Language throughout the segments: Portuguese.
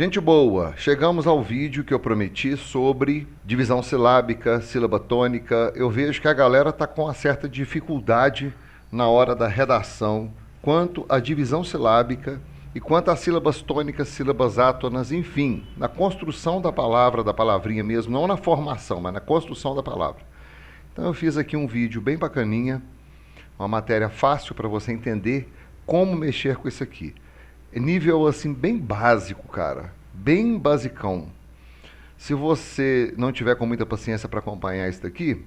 Gente boa, chegamos ao vídeo que eu prometi sobre divisão silábica, sílaba tônica. Eu vejo que a galera está com uma certa dificuldade na hora da redação quanto à divisão silábica e quanto às sílabas tônicas, sílabas átonas, enfim, na construção da palavra, da palavrinha mesmo, não na formação, mas na construção da palavra. Então eu fiz aqui um vídeo bem bacaninha, uma matéria fácil para você entender como mexer com isso aqui. Nível assim bem básico, cara, bem basicão. Se você não tiver com muita paciência para acompanhar isso daqui,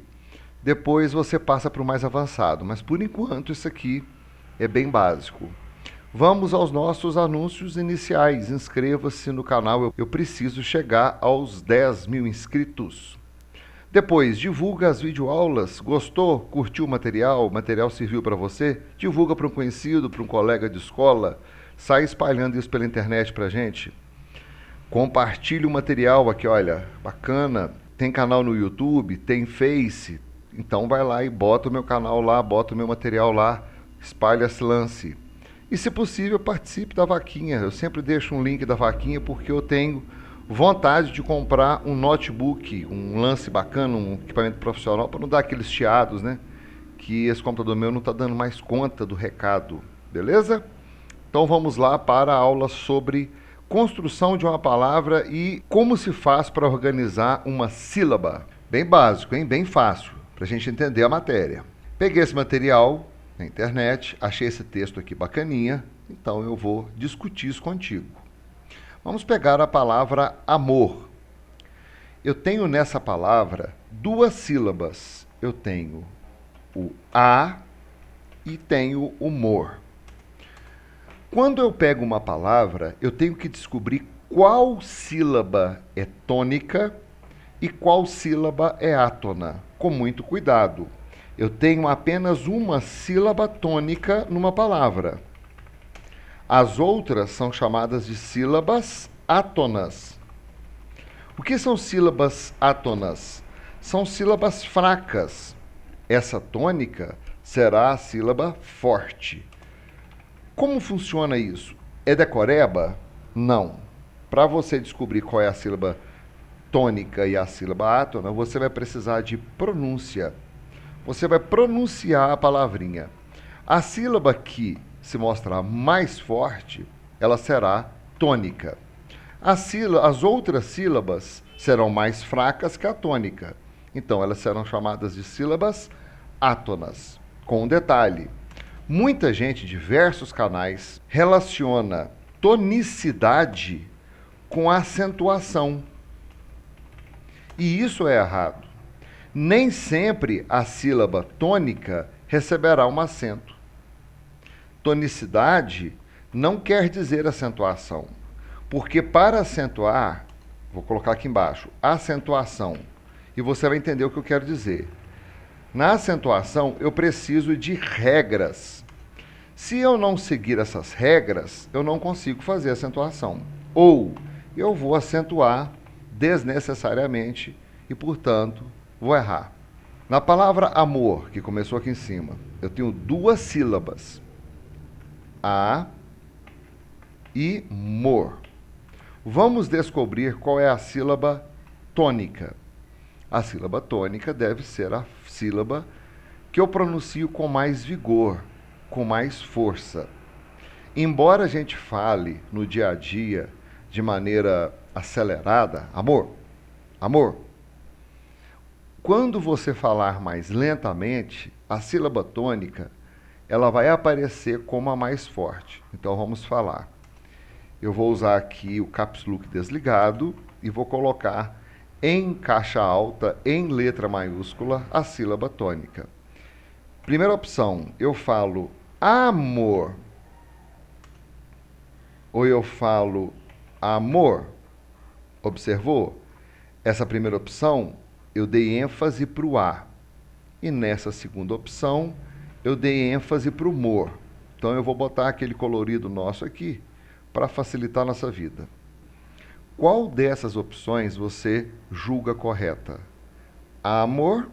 depois você passa para o mais avançado, mas por enquanto isso aqui é bem básico. Vamos aos nossos anúncios iniciais. Inscreva-se no canal, eu preciso chegar aos 10 mil inscritos. Depois, divulga as videoaulas. Gostou? Curtiu o material serviu para você? Divulga para um conhecido, para um colega de escola. Sai espalhando isso pela internet pra gente. Compartilhe o material aqui, olha, bacana. Tem canal no YouTube, tem Face. Então vai lá e bota o meu canal lá, bota o meu material lá, espalha esse lance. E se possível, participe da vaquinha. Eu sempre deixo um link da vaquinha porque eu tenho vontade de comprar um notebook, um lance bacana, um equipamento profissional, para não dar aqueles chiados, né? Que esse computador meu não está dando mais conta do recado, beleza? Então vamos lá para a aula sobre construção de uma palavra e como se faz para organizar uma sílaba. Bem básico, hein? Bem fácil, para a gente entender a matéria. Peguei esse material na internet, achei esse texto aqui bacaninha, então eu vou discutir isso contigo. Vamos pegar a palavra amor. Eu tenho nessa palavra duas sílabas. Eu tenho o a e tenho o mor. Quando eu pego uma palavra, eu tenho que descobrir qual sílaba é tônica e qual sílaba é átona, com muito cuidado. Eu tenho apenas uma sílaba tônica numa palavra. As outras são chamadas de sílabas átonas. O que são sílabas átonas? São sílabas fracas. Essa tônica será a sílaba forte. Como funciona isso? É decoreba? Não. Para você descobrir qual é a sílaba tônica e a sílaba átona, você vai precisar de pronúncia. Você vai pronunciar a palavrinha. A sílaba que se mostrar mais forte, ela será tônica. As outras sílabas serão mais fracas que a tônica. Então, elas serão chamadas de sílabas átonas. Com um detalhe, muita gente, diversos canais, relaciona tonicidade com acentuação. E isso é errado. Nem sempre a sílaba tônica receberá um acento. Tonicidade não quer dizer acentuação, porque para acentuar, vou colocar aqui embaixo, acentuação, e você vai entender o que eu quero dizer. Na acentuação, eu preciso de regras. Se eu não seguir essas regras, eu não consigo fazer acentuação. Ou eu vou acentuar desnecessariamente e, portanto, vou errar. Na palavra amor, que começou aqui em cima, eu tenho duas sílabas. A e mor. Vamos descobrir qual é a sílaba tônica. A sílaba tônica deve ser a sílaba que eu pronuncio com mais vigor, com mais força. Embora a gente fale no dia a dia de maneira acelerada, amor, amor. Quando você falar mais lentamente, a sílaba tônica ela vai aparecer como a mais forte. Então vamos falar. Eu vou usar aqui o caps lock desligado e vou colocar em caixa alta, em letra maiúscula, a sílaba tônica. Primeira opção, eu falo amor. Ou eu falo amor. Observou? Essa primeira opção, eu dei ênfase para o A. E nessa segunda opção, eu dei ênfase para o mor. Então eu vou botar aquele colorido nosso aqui para facilitar a nossa vida. Qual dessas opções você julga correta? Amor,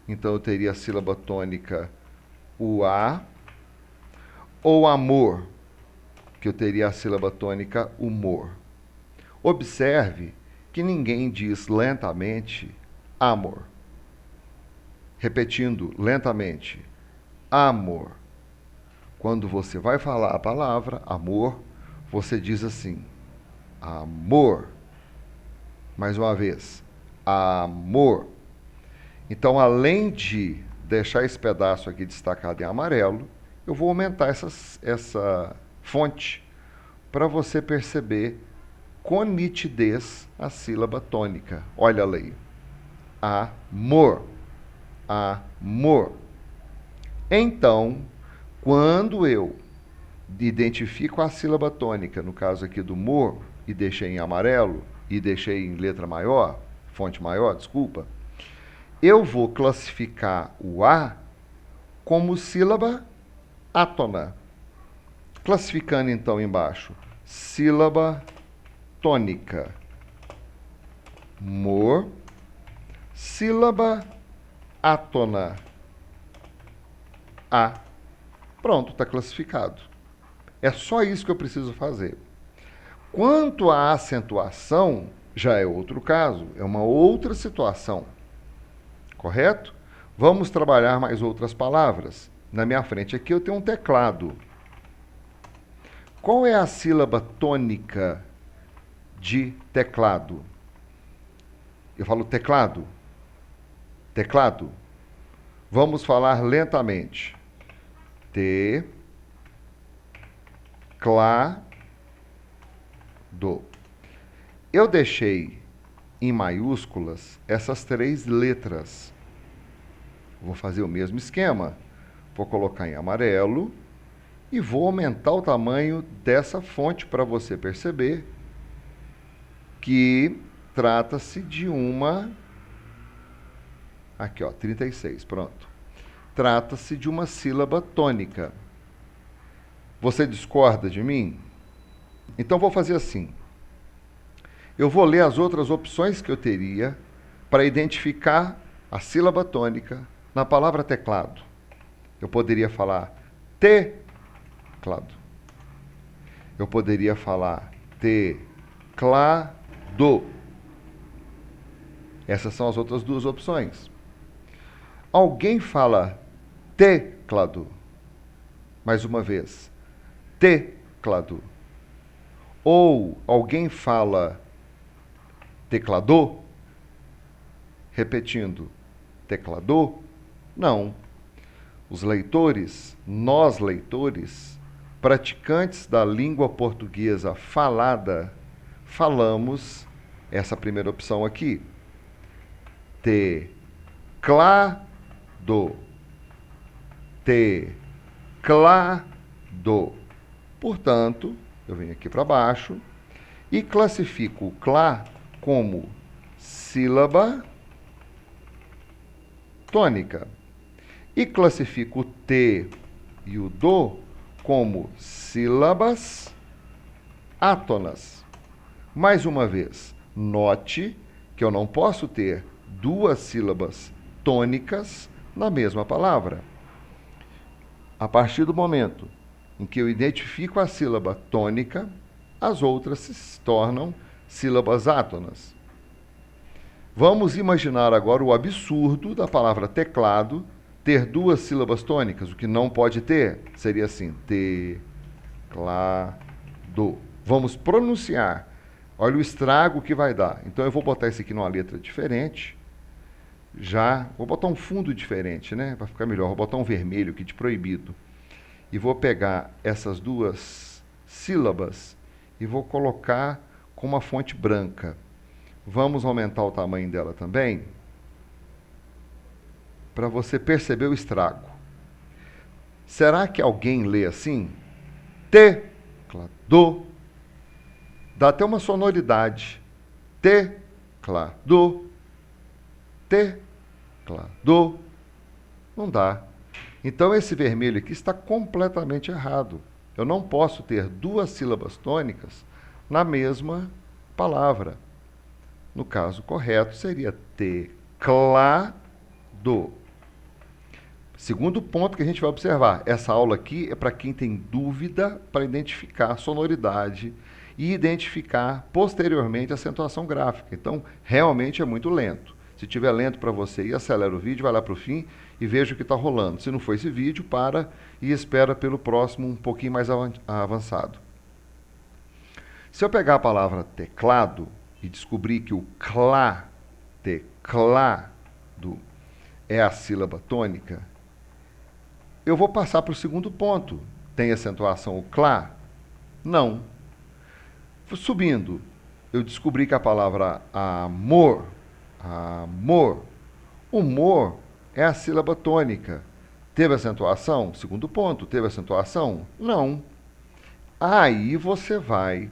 então eu teria a sílaba tônica o A, ou amor, que eu teria a sílaba tônica o mor. Observe que ninguém diz lentamente amor. Repetindo lentamente, amor. Quando você vai falar a palavra amor, você diz assim, amor. Mais uma vez, amor. Então, além de deixar esse pedaço aqui destacado em amarelo, eu vou aumentar essa fonte para você perceber com nitidez a sílaba tônica. Olha a lei. Amor. Amor. Então, quando eu identifico a sílaba tônica, no caso aqui do mor, e deixei em amarelo, e deixei em letra maior, fonte maior, desculpa, eu vou classificar o A como sílaba átona. Classificando então embaixo, sílaba tônica, mor, sílaba átona, A. Pronto, está classificado. É só isso que eu preciso fazer. Quanto à acentuação, já é outro caso, é uma outra situação. Correto? Vamos trabalhar mais outras palavras. Na minha frente aqui eu tenho um teclado. Qual é a sílaba tônica de teclado? Eu falo teclado. Teclado. Vamos falar lentamente. Teclado. Eu deixei em maiúsculas essas 3 letras. Vou fazer o mesmo esquema. Vou colocar em amarelo e vou aumentar o tamanho dessa fonte para você perceber que trata-se de uma... Aqui, ó, 36, pronto. Trata-se de uma sílaba tônica. Você discorda de mim? Então, vou fazer assim. Eu vou ler as outras opções que eu teria para identificar a sílaba tônica na palavra teclado. Eu poderia falar teclado. Eu poderia falar teclado. Essas são as outras 2 opções. Alguém fala teclado? Mais uma vez. Teclado. Ou alguém fala teclado? Repetindo, teclado? Não. Os leitores, nós leitores, praticantes da língua portuguesa falada, falamos essa primeira opção aqui. Teclado. Teclado. Portanto, eu venho aqui para baixo e classifico o clá como sílaba tônica. E classifico o T e o do como sílabas átonas. Mais uma vez, note que eu não posso ter 2 sílabas tônicas na mesma palavra. A partir do momento em que eu identifico a sílaba tônica, as outras se tornam sílabas átonas. Vamos imaginar agora o absurdo da palavra teclado ter 2 sílabas tônicas. O que não pode ter seria assim, teclado. Vamos pronunciar. Olha o estrago que vai dar. Então eu vou botar isso aqui numa letra diferente. Vou botar um fundo diferente, né? Para ficar melhor. Vou botar um vermelho aqui de proibido. E vou pegar essas 2 sílabas e vou colocar com uma fonte branca. Vamos aumentar o tamanho dela também, para você perceber o estrago. Será que alguém lê assim? Teclado. Dá até uma sonoridade. Teclado. Teclado. Não dá. Então, esse vermelho aqui está completamente errado. Eu não posso ter 2 sílabas tônicas na mesma palavra. No caso correto, seria teclado. Segundo ponto que a gente vai observar. Essa aula aqui é para quem tem dúvida para identificar a sonoridade e identificar posteriormente a acentuação gráfica. Então, realmente é muito lento. Se tiver lento para você, acelera o vídeo, vai lá para o fim e veja o que está rolando. Se não for esse vídeo, para e espera pelo próximo um pouquinho mais avançado. Se eu pegar a palavra teclado e descobrir que o clá, teclado, é a sílaba tônica, eu vou passar para o segundo ponto. Tem acentuação o clá? Não. Subindo, eu descobri que a palavra amor, humor é a sílaba tônica. Teve acentuação? Segundo ponto, teve acentuação? Não. Aí você vai,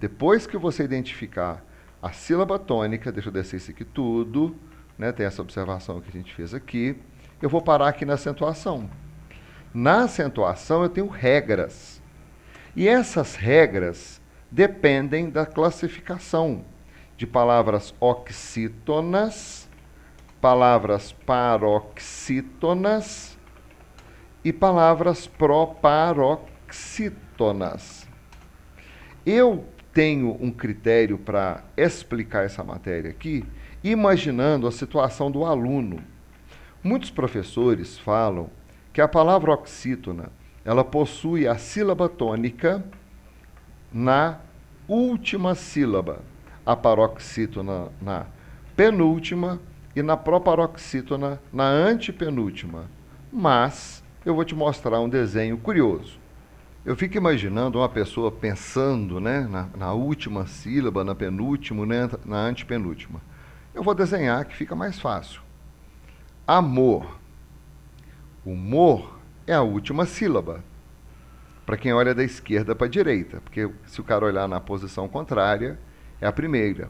depois que você identificar a sílaba tônica, deixa eu descer isso aqui tudo, né, tem essa observação que a gente fez aqui, eu vou parar aqui na acentuação. Na acentuação eu tenho regras. E essas regras dependem da classificação de palavras oxítonas, palavras paroxítonas e palavras proparoxítonas. Eu tenho um critério para explicar essa matéria aqui, imaginando a situação do aluno. Muitos professores falam que a palavra oxítona, ela possui a sílaba tônica na última sílaba, a paroxítona na penúltima e na proparoxítona na antepenúltima. Mas eu vou te mostrar um desenho curioso. Eu fico imaginando uma pessoa pensando, né, na última sílaba, na penúltima, né, na antepenúltima. Eu vou desenhar que fica mais fácil. Amor. Humor é a última sílaba, para quem olha da esquerda para a direita, porque se o cara olhar na posição contrária, é a primeira.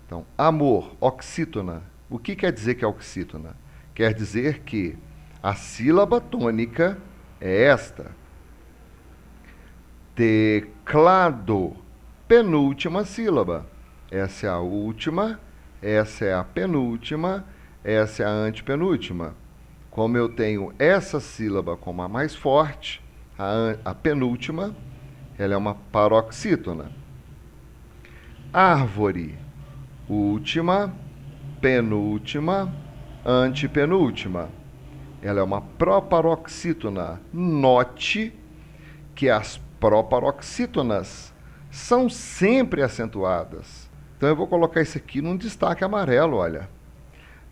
Então, amor, oxítona. O que quer dizer que é oxítona? Quer dizer que a sílaba tônica é esta. Teclado, penúltima sílaba. Essa é a última, essa é a penúltima, essa é a antepenúltima. Como eu tenho essa sílaba como a mais forte, a penúltima, ela é uma paroxítona. Árvore, última, penúltima, antepenúltima. Ela é uma proparoxítona. Note que as proparoxítonas são sempre acentuadas. Então eu vou colocar isso aqui num destaque amarelo, olha.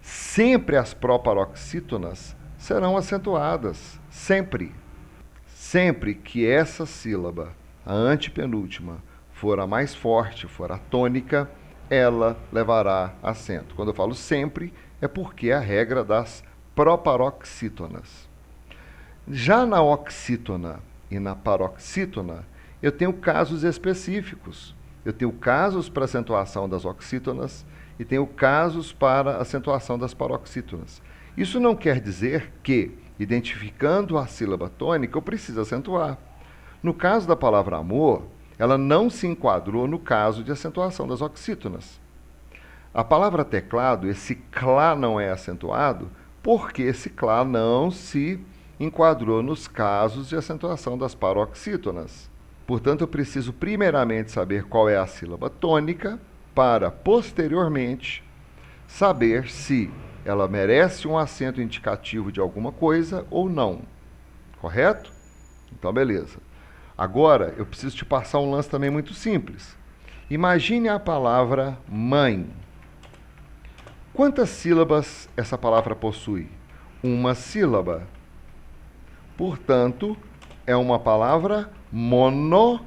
Sempre as proparoxítonas serão acentuadas, sempre. Sempre que essa sílaba, a antepenúltima, for a mais forte, for a tônica, ela levará acento. Quando eu falo sempre, é porque é a regra das proparoxítonas. Já na oxítona e na paroxítona, eu tenho casos específicos. Eu tenho casos para acentuação das oxítonas e tenho casos para acentuação das paroxítonas. Isso não quer dizer que, identificando a sílaba tônica, eu preciso acentuar. No caso da palavra amor, ela não se enquadrou no caso de acentuação das oxítonas. A palavra teclado, esse clá não é acentuado, porque esse clá não se enquadrou nos casos de acentuação das paroxítonas. Portanto, eu preciso primeiramente saber qual é a sílaba tônica, para, posteriormente, saber se ela merece um acento indicativo de alguma coisa ou não. Correto? Então, beleza. Agora, eu preciso te passar um lance também muito simples. Imagine a palavra mãe. Quantas sílabas essa palavra possui? Uma sílaba. Portanto, é uma palavra monossílaba.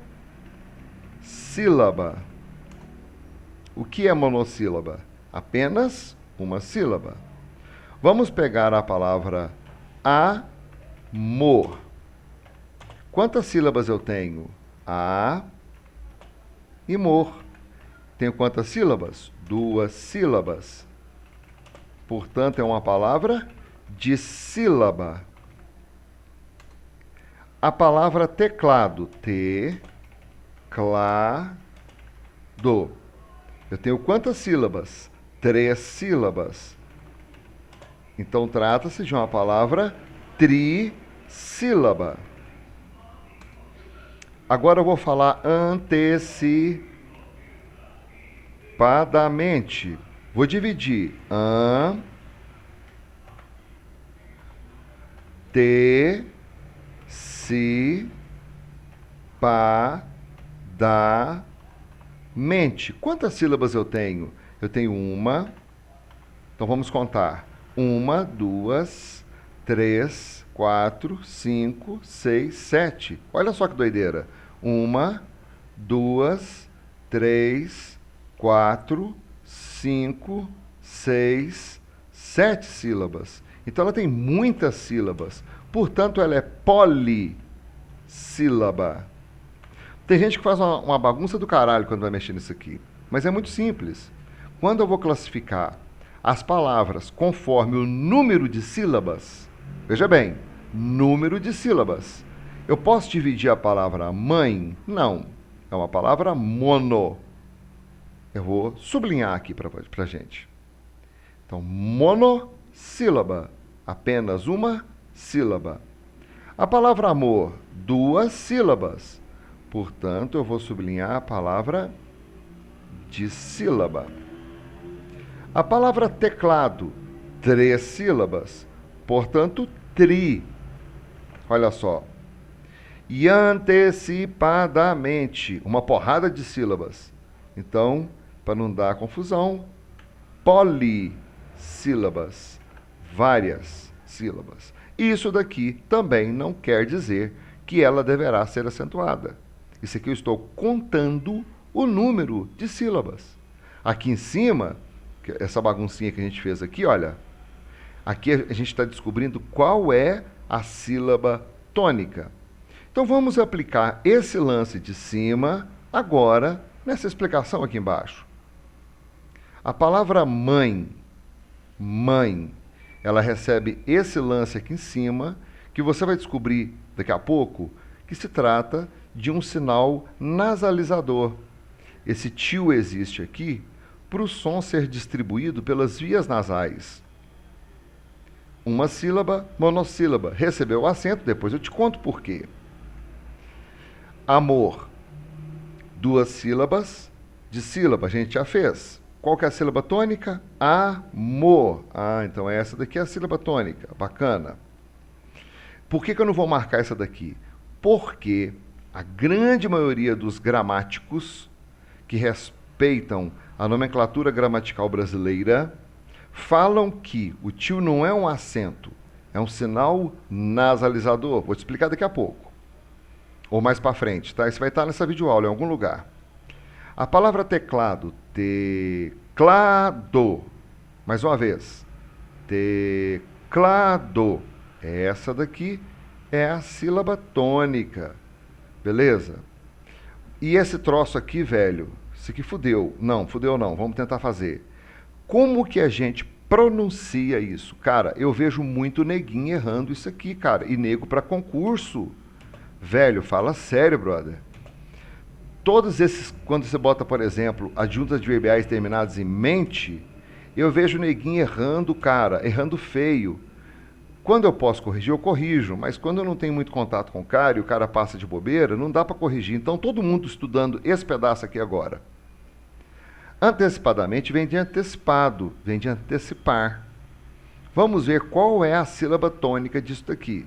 O que é monossílaba? Apenas uma sílaba. Vamos pegar a palavra amor. Quantas sílabas eu tenho? A e mor. Tenho quantas sílabas? 2 sílabas. Portanto, é uma palavra dissílaba. A palavra teclado, teclado. Eu tenho quantas sílabas? 3 sílabas. Então, trata-se de uma palavra trissílaba. Agora eu vou falar antecipadamente. Vou dividir. Antecipadamente. Quantas sílabas eu tenho? Eu tenho uma. Então vamos contar. 1, 2, 3, 4, 5, 6, 7. Olha só que doideira. 1, 2, 3, 4, 5, 6, 7 sílabas. Então ela tem muitas sílabas. Portanto, ela é polissílaba. Tem gente que faz uma bagunça do caralho quando vai mexer nisso aqui. Mas é muito simples. Quando eu vou classificar as palavras conforme o número de sílabas, veja bem, número de sílabas. Eu posso dividir a palavra mãe? Não. É uma palavra mono. Eu vou sublinhar aqui para a gente. Então, monossílaba. Apenas uma sílaba. A palavra amor, 2 sílabas. Portanto, eu vou sublinhar a palavra dissílaba. A palavra teclado, 3 sílabas. Portanto, tri. Olha só. E antecipadamente, uma porrada de sílabas. Então, para não dar confusão, polissílabas, várias sílabas. Isso daqui também não quer dizer que ela deverá ser acentuada. Isso aqui eu estou contando o número de sílabas. Aqui em cima, essa baguncinha que a gente fez aqui, olha, aqui a gente está descobrindo qual é a sílaba tônica. Então vamos aplicar esse lance de cima agora nessa explicação aqui embaixo. A palavra mãe, ela recebe esse lance aqui em cima, que você vai descobrir daqui a pouco que se trata de um sinal nasalizador. Esse tio existe aqui para o som ser distribuído pelas vias nasais. Uma sílaba, monossílaba. Recebeu o acento, depois eu te conto por quê. Amor, 2 sílabas, de sílaba a gente já fez. Qual que é a sílaba tônica? Amor. Então essa daqui é a sílaba tônica. Bacana. Por que eu não vou marcar essa daqui? Porque a grande maioria dos gramáticos que respeitam a nomenclatura gramatical brasileira falam que o tio não é um acento, é um sinal nasalizador. Vou te explicar daqui a pouco. Ou mais para frente, tá? Isso vai estar nessa videoaula em algum lugar. A palavra teclado, teclado. Mais uma vez. Teclado. Essa daqui é a sílaba tônica. Beleza? E esse troço aqui, velho, isso aqui fudeu. Não, fudeu não. Vamos tentar fazer. Como que a gente pronuncia isso? Cara, eu vejo muito neguinho errando isso aqui, cara. E nego para concurso. Velho, fala sério, brother. Todos esses, quando você bota, por exemplo, adjuntas adverbiais terminadas em mente, eu vejo neguinho errando, cara, errando feio. Quando eu posso corrigir, eu corrijo, mas quando eu não tenho muito contato com o cara e o cara passa de bobeira, não dá para corrigir. Então, todo mundo estudando esse pedaço aqui agora. Antecipadamente vem de antecipado, vem de antecipar. Vamos ver qual é a sílaba tônica disso daqui.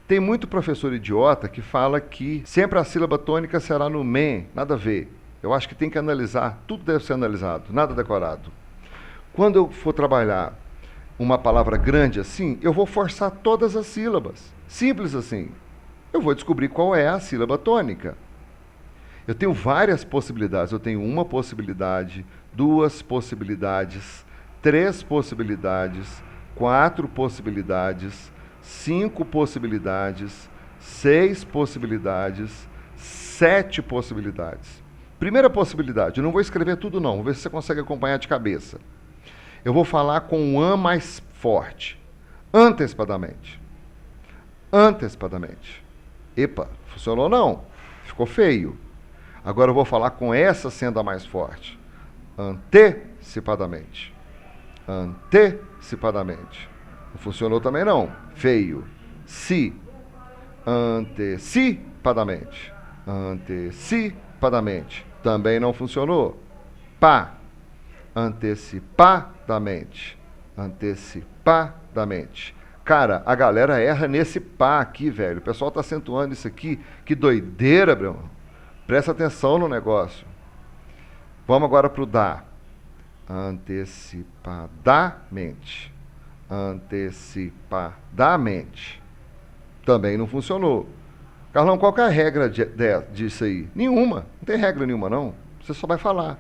Tem muito professor idiota que fala que sempre a sílaba tônica será no men, nada a ver. Eu acho que tem que analisar, tudo deve ser analisado, nada decorado. Quando eu for trabalhar uma palavra grande assim, eu vou forçar todas as sílabas. Simples assim. Eu vou descobrir qual é a sílaba tônica. Eu tenho várias possibilidades. Eu tenho uma possibilidade, 2 possibilidades, 3 possibilidades, 4 possibilidades, 5 possibilidades, 6 possibilidades, 7 possibilidades. Primeira possibilidade, eu não vou escrever tudo não, vou ver se você consegue acompanhar de cabeça. Eu vou falar com um an mais forte. Antecipadamente. Antecipadamente. Epa, funcionou não? Ficou feio. Agora eu vou falar com essa sendo a mais forte. Antecipadamente. Antecipadamente. Não funcionou também não. Feio. Si. Antecipadamente. antecipadamente, também não funcionou. Pá, antecipadamente, antecipadamente. Cara, a galera erra nesse pá aqui, velho. O pessoal tá acentuando isso aqui. Que doideira, meu. Presta atenção no negócio. Vamos agora pro dá. Antecipadamente. Antecipadamente. Também não funcionou. Carlão, qual que é a regra disso aí? Nenhuma. Não tem regra nenhuma, não. Você só vai falar.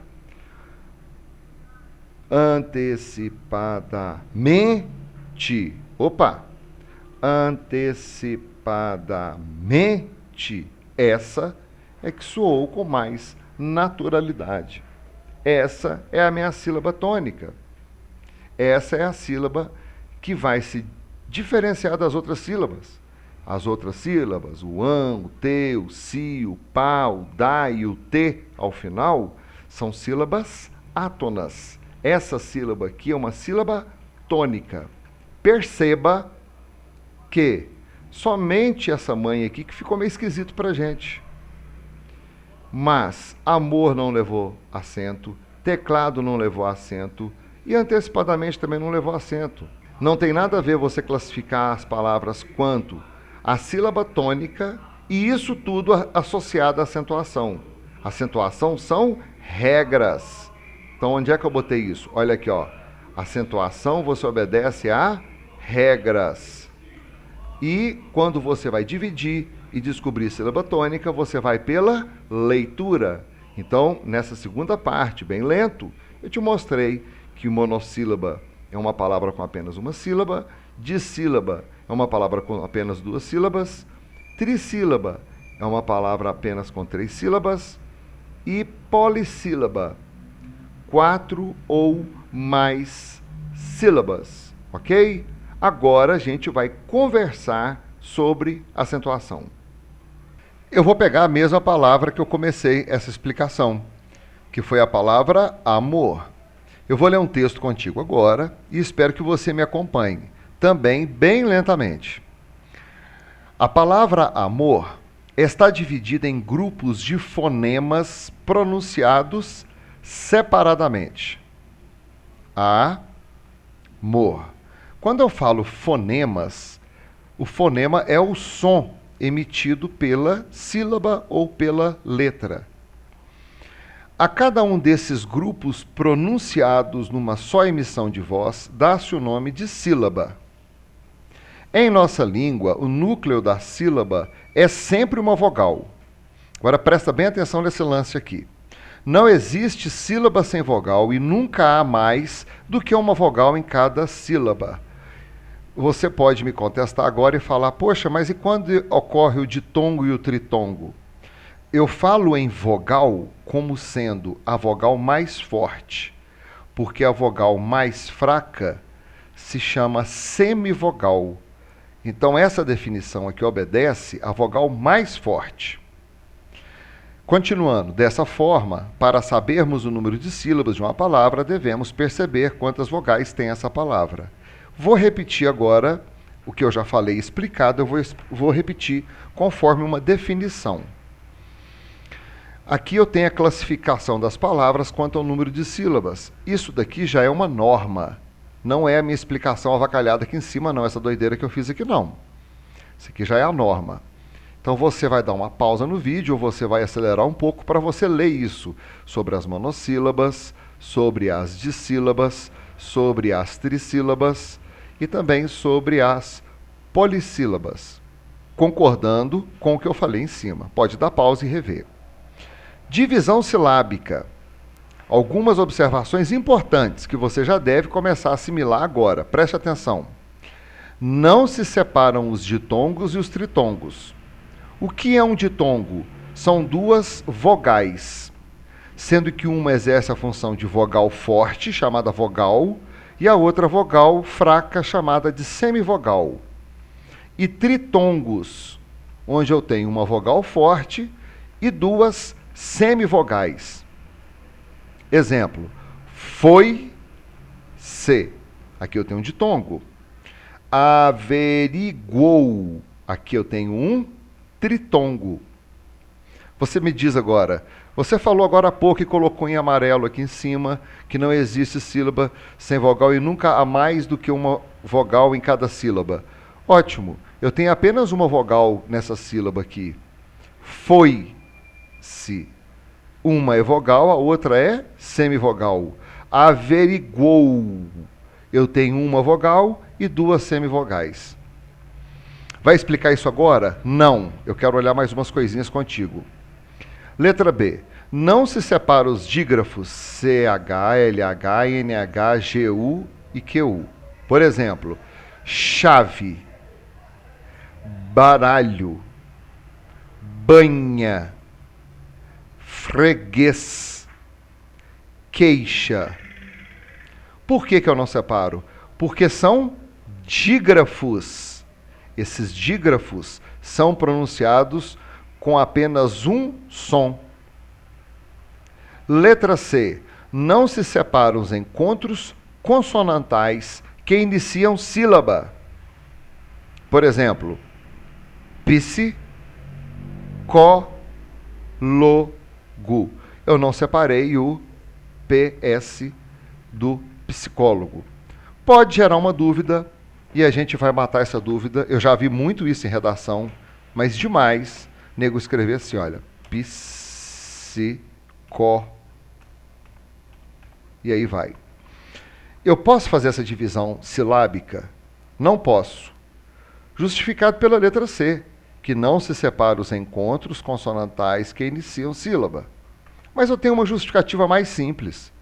Antecipadamente. Opa! Antecipadamente. Essa é que soou com mais naturalidade. Essa é a minha sílaba tônica. Essa é a sílaba que vai se diferenciar das outras sílabas. As outras sílabas, o an, o te, o si, o pá, o dá e o te ao final, são sílabas átonas. Essa sílaba aqui é uma sílaba tônica. Perceba que somente essa mãe aqui que ficou meio esquisito para a gente. Mas amor não levou acento, teclado não levou acento e antecipadamente também não levou acento. Não tem nada a ver você classificar as palavras quanto a sílaba tônica e isso tudo associado à acentuação. Acentuação são regras. Então, onde é que eu botei isso? Olha aqui, ó. Acentuação, você obedece a regras. E quando você vai dividir e descobrir sílaba tônica, você vai pela leitura. Então, nessa segunda parte, bem lento, eu te mostrei que monossílaba é uma palavra com apenas uma sílaba, dissílaba é uma palavra com apenas duas sílabas, trissílaba é uma palavra apenas com três sílabas e polissílaba, 4 ou mais sílabas, ok? Agora a gente vai conversar sobre acentuação. Eu vou pegar a mesma palavra que eu comecei essa explicação, que foi a palavra amor. Eu vou ler um texto contigo agora e espero que você me acompanhe, também bem lentamente. A palavra amor está dividida em grupos de fonemas pronunciados separadamente. Amor. Quando eu falo fonemas, o fonema é o som emitido pela sílaba ou pela letra. A cada um desses grupos pronunciados numa só emissão de voz, dá-se o nome de sílaba. Em nossa língua, o núcleo da sílaba é sempre uma vogal. Agora presta bem atenção nesse lance aqui. Não existe sílaba sem vogal e nunca há mais do que uma vogal em cada sílaba. Você pode me contestar agora e falar, poxa, mas e quando ocorre o ditongo e o tritongo? Eu falo em vogal como sendo a vogal mais forte, porque a vogal mais fraca se chama semivogal. Então essa definição aqui obedece à vogal mais forte. Continuando, dessa forma, para sabermos o número de sílabas de uma palavra, devemos perceber quantas vogais tem essa palavra. Vou repetir agora o que eu já falei explicado, eu vou repetir conforme uma definição. Aqui eu tenho a classificação das palavras quanto ao número de sílabas. Isso daqui já é uma norma. Não é a minha explicação avacalhada aqui em cima, não. Essa doideira que eu fiz aqui, não. Isso aqui já é a norma. Então você vai dar uma pausa no vídeo, ou você vai acelerar um pouco para você ler isso. Sobre as monossílabas, sobre as dissílabas, sobre as trissílabas e também sobre as polissílabas. Concordando com o que eu falei em cima. Pode dar pausa e rever. Divisão silábica. Algumas observações importantes que você já deve começar a assimilar agora. Preste atenção. Não se separam os ditongos e os tritongos. O que é um ditongo? São duas vogais, sendo que uma exerce a função de vogal forte, chamada vogal, e a outra vogal fraca, chamada de semivogal. E tritongos, onde eu tenho uma vogal forte e duas semivogais. Exemplo, foi-se. Aqui eu tenho um ditongo. Averiguou. Aqui eu tenho um tritongo. Você me diz agora, você falou agora há pouco e colocou em amarelo aqui em cima que não existe sílaba sem vogal e nunca há mais do que uma vogal em cada sílaba. Ótimo, eu tenho apenas uma vogal nessa sílaba aqui. Foi-se. Uma é vogal, a outra é semivogal. Averigou. Eu tenho uma vogal e duas semivogais. Vai explicar isso agora? Não. Eu quero olhar mais umas coisinhas contigo. Letra B. Não se separa os dígrafos CH, LH, NH, GU e QU. Por exemplo, chave, baralho, banha, freguês, queixa. Por que eu não separo? Porque são dígrafos. Esses dígrafos são pronunciados com apenas um som. Letra C. Não se separam os encontros consonantais que iniciam sílaba. Por exemplo, psi, co, logo. Eu não separei o PS do psicólogo. Pode gerar uma dúvida e a gente vai matar essa dúvida. Eu já vi muito isso em redação, mas demais nego escrever assim, olha, psico. E aí vai. Eu posso fazer essa divisão silábica? Não posso. Justificado pela letra C, que não se separa os encontros consonantais que iniciam sílaba. Mas eu tenho uma justificativa mais simples.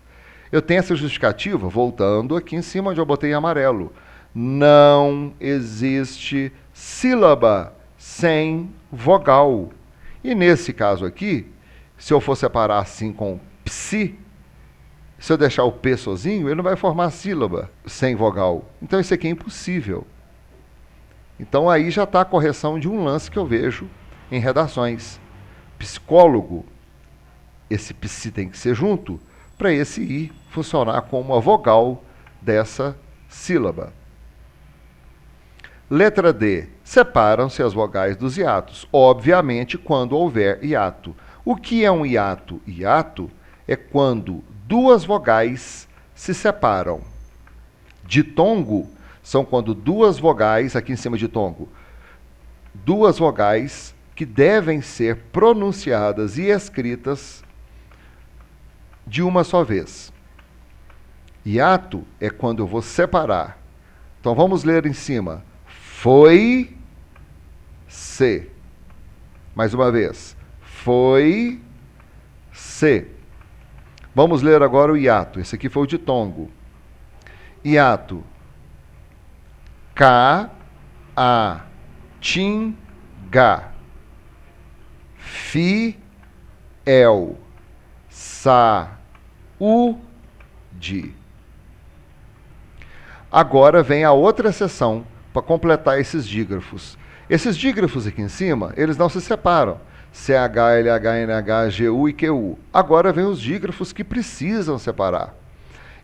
Eu tenho essa justificativa, voltando aqui em cima onde eu botei em amarelo. Não existe sílaba sem vogal. E nesse caso aqui, se eu for separar assim com psi, se eu deixar o P sozinho, ele não vai formar sílaba sem vogal. Então isso aqui é impossível. Então aí já está a correção de um lance que eu vejo em redações. Psicólogo, esse psi tem que ser junto, para esse I funcionar como uma vogal dessa sílaba. Letra D. Separam-se as vogais dos hiatos, obviamente quando houver hiato. O que é um hiato? Hiato é quando duas vogais se separam. Ditongo são quando duas vogais, aqui em cima de tongo, duas vogais que devem ser pronunciadas e escritas de uma só vez. Hiato é quando eu vou separar. Então vamos ler em cima. Foi-se. Mais uma vez. Foi-se. Vamos ler agora o hiato. Esse aqui foi o ditongo. Hiato. Ca-a-tim-ga. Fi-el. Sa-u-de. Agora vem a outra seção para completar esses dígrafos. Esses dígrafos aqui em cima, eles não se separam. CH, LH, NH, GU e QU. Agora vem os dígrafos que precisam separar.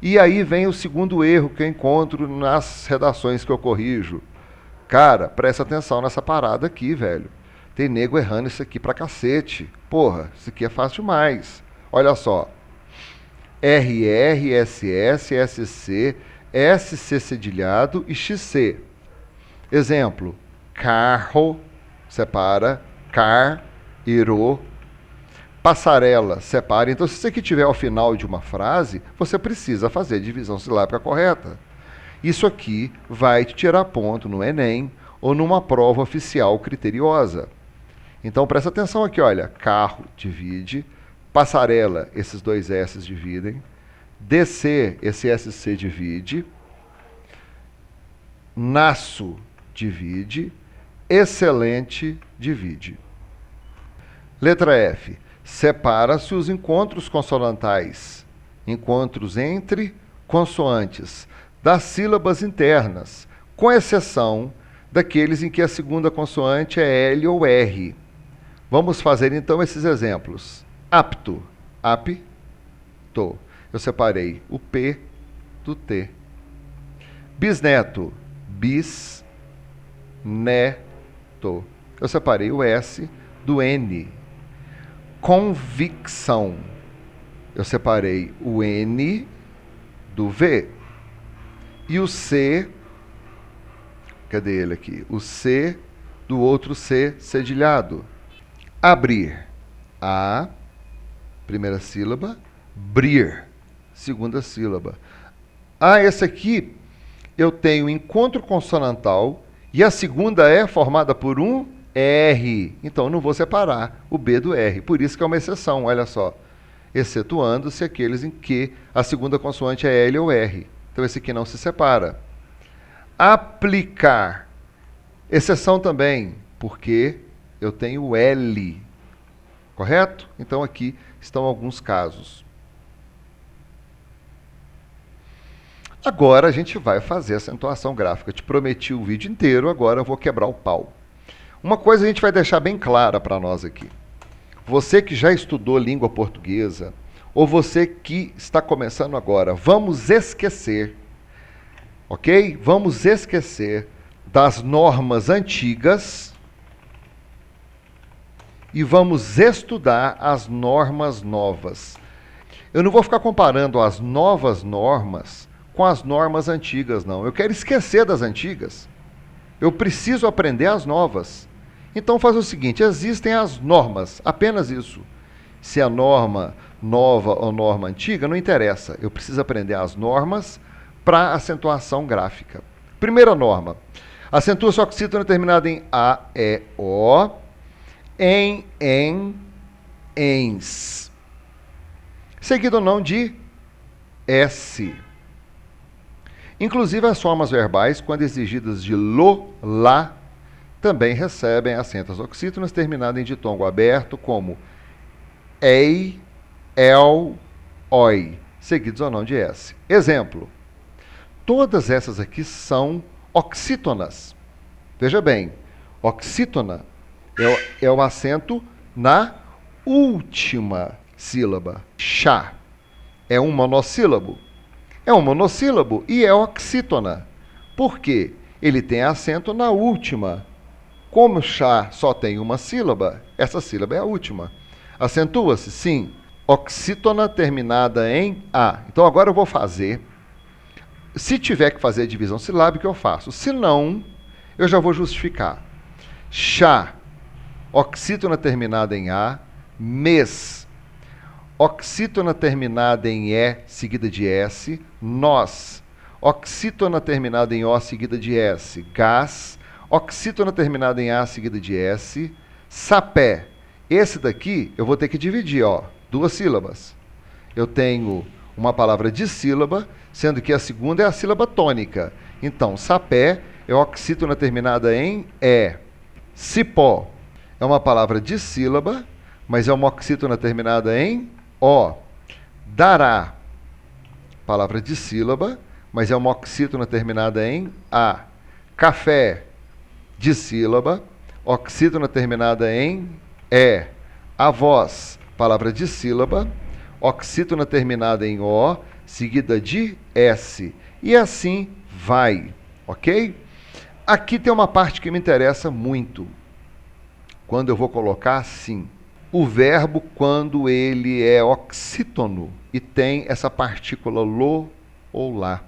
E aí vem o segundo erro que eu encontro nas redações que eu corrijo. Cara, presta atenção nessa parada aqui, velho. Tem nego errando isso aqui pra cacete. Porra, isso aqui é fácil demais. Olha só. RR, SS, SC, SC cedilhado e XC. Exemplo. Carro, separa. Car, iro. Passarela, separa. Então, se isso aqui tiver ao final de uma frase, você precisa fazer a divisão silábica correta. Isso aqui vai te tirar ponto no Enem ou numa prova oficial criteriosa. Então, presta atenção aqui, olha. Carro divide. Passarela, esses dois S dividem. DC, esse SC divide. Naço, divide. Excelente, divide. Letra F. Separa-se os encontros consonantais, encontros entre consoantes, das sílabas internas, com exceção daqueles em que a segunda consoante é L ou R. Vamos fazer então esses exemplos. Apto, ap, to. Eu separei o P do T. Bisneto, bis, neto. Eu separei o S do N. convicção. Eu separei o N do V. E o C, cadê ele aqui? O C do outro C cedilhado. Abrir. A, primeira sílaba. Brir, segunda sílaba. Esse aqui eu tenho encontro consonantal e a segunda é formada por um R. Então eu não vou separar o B do R. Por isso que é uma exceção, olha só. Excetuando-se aqueles em que a segunda consoante é L ou R. Então esse aqui não se separa. Aplicar. Exceção também, porque eu tenho L. Correto? Então aqui estão alguns casos. Agora a gente vai fazer a acentuação gráfica. Eu te prometi o vídeo inteiro, agora eu vou quebrar o pau. Uma coisa a gente vai deixar bem clara para nós aqui. Você que já estudou língua portuguesa, ou você que está começando agora, vamos esquecer, ok? Vamos esquecer das normas antigas e vamos estudar as normas novas. Eu não vou ficar comparando as novas normas com as normas antigas, não. Eu quero esquecer das antigas. Eu preciso aprender as novas. Então faz o seguinte, existem as normas, apenas isso. Se a norma nova ou norma antiga, não interessa. Eu preciso aprender as normas para acentuação gráfica. Primeira norma. Acentua-se oxítona terminada em A, E, O, em, ens. Seguido ou não de S. Inclusive, as formas verbais, quando exigidas de lo, lá, também recebem acentos oxítonas terminadas em ditongo aberto, como ei, el, oi, seguidos ou não de S. Exemplo. Todas essas aqui são oxítonas. Veja bem, oxítona é o acento na última sílaba. Chá é um monossílabo. É um monossílabo e é oxítona. Por quê? Ele tem acento na última. Como chá só tem uma sílaba, essa sílaba é a última. Acentua-se? Sim. Oxítona terminada em A. Então agora eu vou fazer. Se tiver que fazer a divisão silábica, eu faço. Se não, eu já vou justificar. Chá. Oxítona terminada em A. Mês. Oxítona terminada em E, seguida de S. Nós. Oxítona terminada em O, seguida de S. Gás. Oxítona terminada em A, seguida de S. Sapé. Esse daqui eu vou ter que dividir, ó, duas sílabas. Eu tenho uma palavra dissílaba, sendo que a segunda é a sílaba tônica. Então, sapé é oxítona terminada em E. Cipó é uma palavra dissílaba, mas é uma oxítona terminada em O. Dará, palavra dissílaba, mas é uma oxítona terminada em A. Café, dissílaba, oxítona terminada em E. Avós, palavra dissílaba, oxítona terminada em O, seguida de S. E assim vai, ok? Aqui tem uma parte que me interessa muito, quando eu vou colocar assim. O verbo, quando ele é oxítono e tem essa partícula lo ou lá.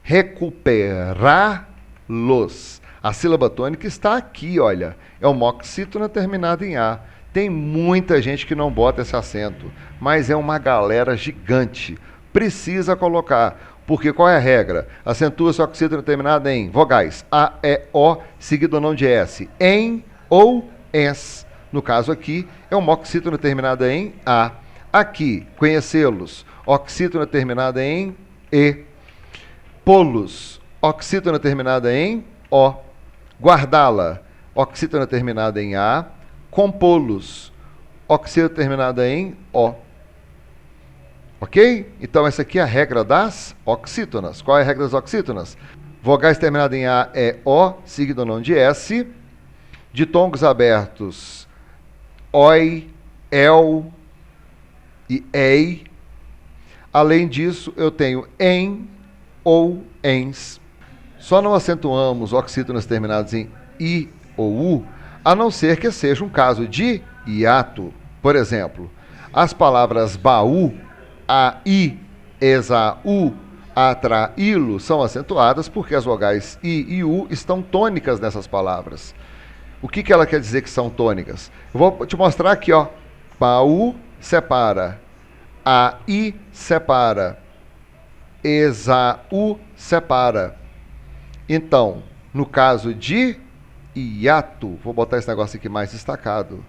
Recuperá-los. A sílaba tônica está aqui, olha. É uma oxítona terminada em A. Tem muita gente que não bota esse acento, mas é uma galera gigante. Precisa colocar, porque qual é a regra? Acentua-se a oxítona terminada em vogais A, E, O, seguido ou não de S. Em ou es. No caso aqui, é uma oxítona terminada em A. Aqui, conhecê-los, oxítona terminada em E. Pô-los, oxítona terminada em O. Guardá-la, oxítona terminada em A. Compô-los, oxítona terminada em O. Ok? Então, essa aqui é a regra das oxítonas. Qual é a regra das oxítonas? Vogais terminadas em A, E, O, seguido ou não de S. Ditongos abertos, oi, el e ei. Além disso, eu tenho em ou ens. Só não acentuamos oxítonas terminadas em I ou U, a não ser que seja um caso de hiato. Por exemplo, as palavras baú, ai, exaú, atraí-lo são acentuadas porque as vogais i e u estão tônicas nessas palavras. O que ela quer dizer que são tônicas? Eu vou te mostrar aqui, ó. Baú separa, ai separa, exaú separa. Então, no caso de hiato, vou botar esse negócio aqui mais destacado.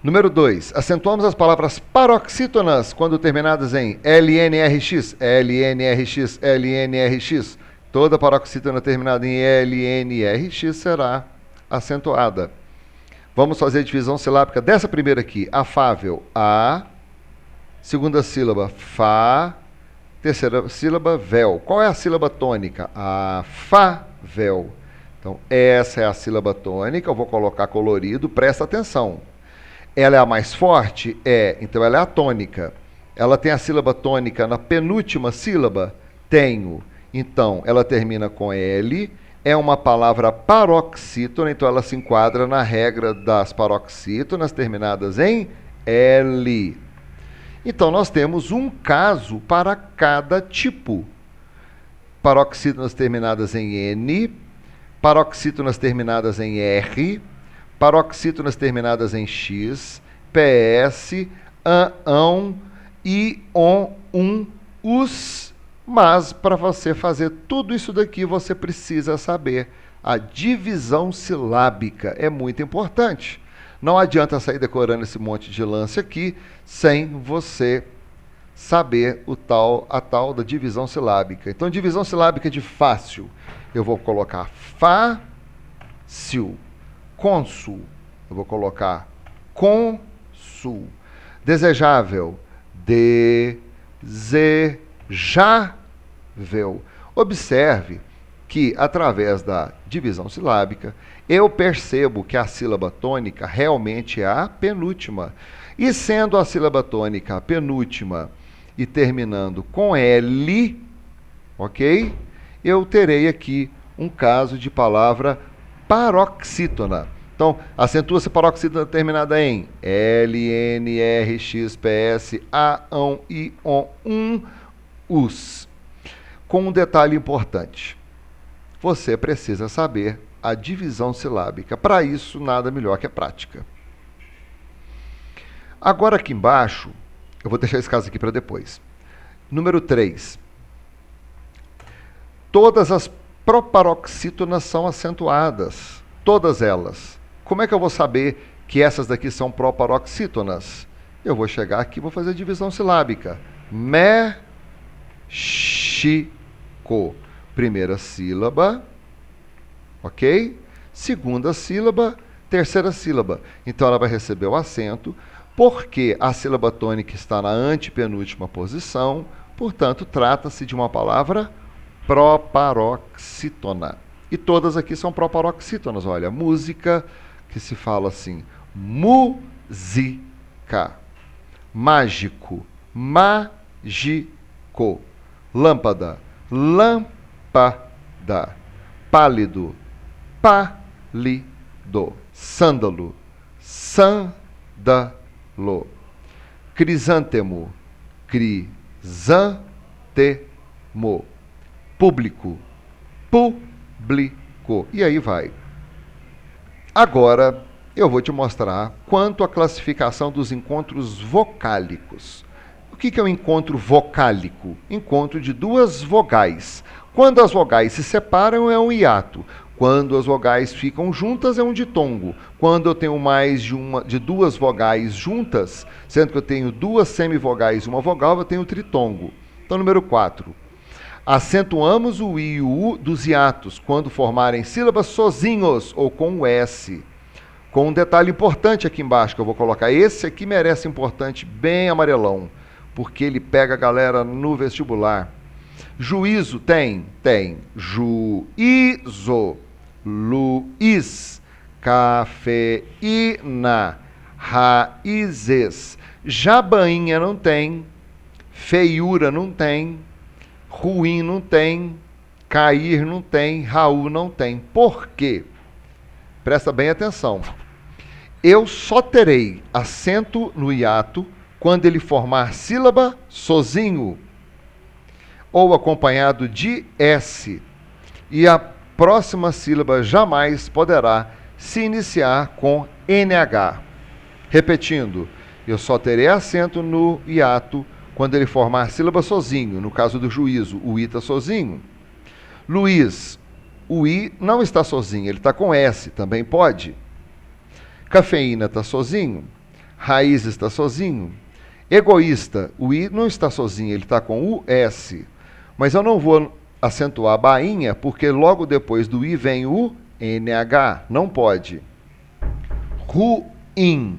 Número 2. Acentuamos as palavras paroxítonas quando terminadas em LNRX, LNRX, LNRX. Toda paroxítona terminada em LNRX será acentuada. Vamos fazer a divisão silábica dessa primeira aqui. Afável, a. Segunda sílaba, fá. Terceira sílaba, vel. Qual é a sílaba tônica? A, fá, vel. Então, essa é a sílaba tônica. Eu vou colocar colorido, presta atenção. Ela é a mais forte? É. Então, ela é a tônica. Ela tem a sílaba tônica na penúltima sílaba? Tenho. Então, ela termina com L. É uma palavra paroxítona, então ela se enquadra na regra das paroxítonas terminadas em L. Então, nós temos um caso para cada tipo. Paroxítonas terminadas em N, paroxítonas terminadas em R, paroxítonas terminadas em X, PS, ão, ion, us. Mas, para você fazer tudo isso daqui, você precisa saber a divisão silábica. É muito importante. Não adianta sair decorando esse monte de lance aqui sem você saber a tal da divisão silábica. Então, divisão silábica de fácil. Eu vou colocar fácil. Cônsul. Eu vou colocar cônsul. Desejável. Desejável. Observe que, através da divisão silábica, eu percebo que a sílaba tônica realmente é a penúltima. E sendo a sílaba tônica a penúltima e terminando com L, ok? Eu terei aqui um caso de palavra paroxítona. Então, acentua-se paroxítona terminada em L, N, R, X, PS, A, ão, ion, us. Com um detalhe importante. Você precisa saber a divisão silábica. Para isso, nada melhor que a prática. Agora, aqui embaixo, eu vou deixar esse caso aqui para depois. Número 3. Todas as proparoxítonas são acentuadas. Todas elas. Como é que eu vou saber que essas daqui são proparoxítonas? Eu vou chegar aqui e vou fazer a divisão silábica. México. Primeira sílaba, ok? Segunda sílaba, terceira sílaba. Então, ela vai receber o acento, porque a sílaba tônica está na antepenúltima posição, portanto, trata-se de uma palavra proparoxítona. E todas aqui são proparoxítonas. Olha, música, que se fala assim, música. Mágico, mágico. Lâmpada, lâmpada. Pálido, pálido. Sândalo, sândalo. Crisântemo, crisântemo. Público, público. E aí vai. Agora eu vou te mostrar quanto à classificação dos encontros vocálicos. O que é um encontro vocálico? Encontro de duas vogais. Quando as vogais se separam, é um hiato. Quando as vogais ficam juntas, é um ditongo. Quando eu tenho mais de duas vogais juntas, sendo que eu tenho duas semivogais e uma vogal, eu tenho tritongo. Então, número 4. Acentuamos o i e o u dos hiatos, quando formarem sílabas sozinhos ou com o S. Com um detalhe importante aqui embaixo, que eu vou colocar. Esse aqui merece importante, bem amarelão, porque ele pega a galera no vestibular. Juízo tem? Tem. Juízo. Luiz. Cafeína. Raízes. Jabainha não tem. Feiura não tem. Ruim não tem. Cair não tem. Raul não tem. Por quê? Presta bem atenção. Eu só terei acento no hiato quando ele formar sílaba sozinho ou acompanhado de S. E a próxima sílaba jamais poderá se iniciar com NH. Repetindo, eu só terei acento no hiato quando ele formar sílaba sozinho. No caso do juízo, o I está sozinho. Luiz, o I não está sozinho, ele está com S, também pode. Cafeína está sozinho. Raiz está sozinho. Egoísta, o I não está sozinho, ele está com o S. Mas eu não vou acentuar a bainha, porque logo depois do I vem o NH. Não pode. Ruim.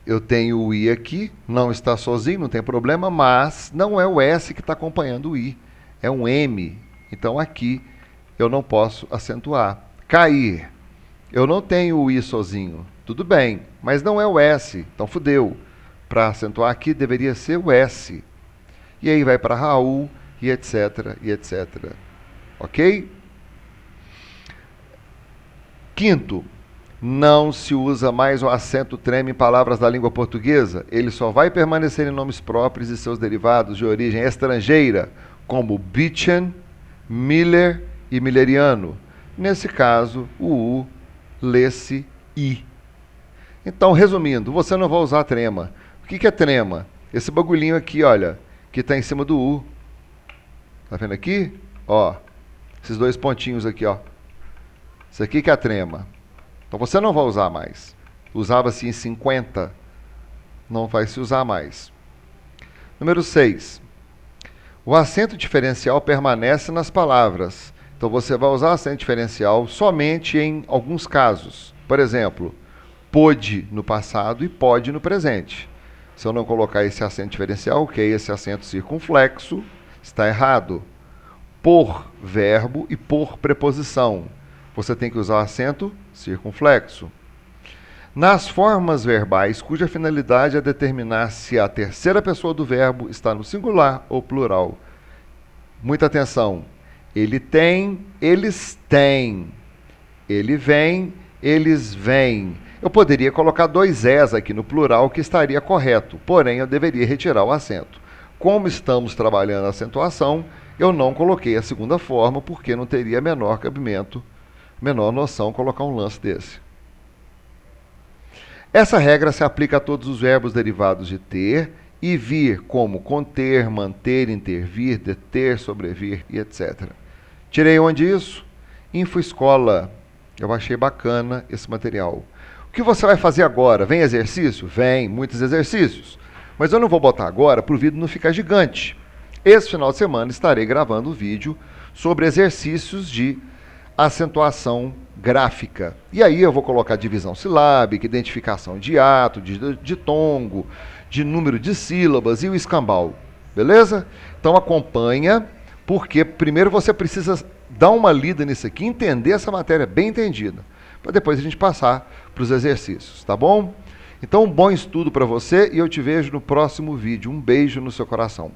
Eu tenho o I aqui, não está sozinho, não tem problema, mas não é o S que está acompanhando o I. É um M. Então aqui eu não posso acentuar. Cair. Eu não tenho o I sozinho. Tudo bem, mas não é o S. Então fudeu. Para acentuar aqui deveria ser o S. E aí vai para Raul e etc, e etc. Ok? Quinto, não se usa mais o acento treme em palavras da língua portuguesa. Ele só vai permanecer em nomes próprios e seus derivados de origem estrangeira, como Bichen, Miller e Milleriano. Nesse caso, o U lê-se I. Então, resumindo, você não vai usar trema. O que é trema? Esse bagulhinho aqui, olha, que está em cima do U. Tá vendo aqui? Ó, esses dois pontinhos aqui, ó. Isso aqui que é a trema. Então você não vai usar mais. Usava-se em 50, não vai se usar mais. Número 6. O acento diferencial permanece nas palavras. Então você vai usar acento diferencial somente em alguns casos. Por exemplo, pôde no passado e pode no presente. Se eu não colocar esse acento diferencial, ok, esse acento circunflexo está errado. Por verbo e por preposição. Você tem que usar acento circunflexo. Nas formas verbais, cuja finalidade é determinar se a terceira pessoa do verbo está no singular ou plural. Muita atenção. Ele tem, eles têm. Ele vem, eles vêm. Eu poderia colocar dois es aqui no plural, que estaria correto, porém eu deveria retirar o acento. Como estamos trabalhando a acentuação, eu não coloquei a segunda forma, porque não teria menor cabimento, menor noção colocar um lance desse. Essa regra se aplica a todos os verbos derivados de ter e vir, como conter, manter, intervir, deter, sobrevir e etc. Tirei onde isso? InfoEscola. Eu achei bacana esse material. O que você vai fazer agora? Vem exercício? Vem, muitos exercícios. Mas eu não vou botar agora para o vídeo não ficar gigante. Esse final de semana estarei gravando um vídeo sobre exercícios de acentuação gráfica. E aí eu vou colocar divisão silábica, identificação de hiato, de tongo, de número de sílabas e o escambau. Beleza? Então acompanha, porque primeiro você precisa dar uma lida nisso aqui, entender essa matéria bem entendida, para depois a gente passar para os exercícios, tá bom? Então, um bom estudo para você e eu te vejo no próximo vídeo. Um beijo no seu coração.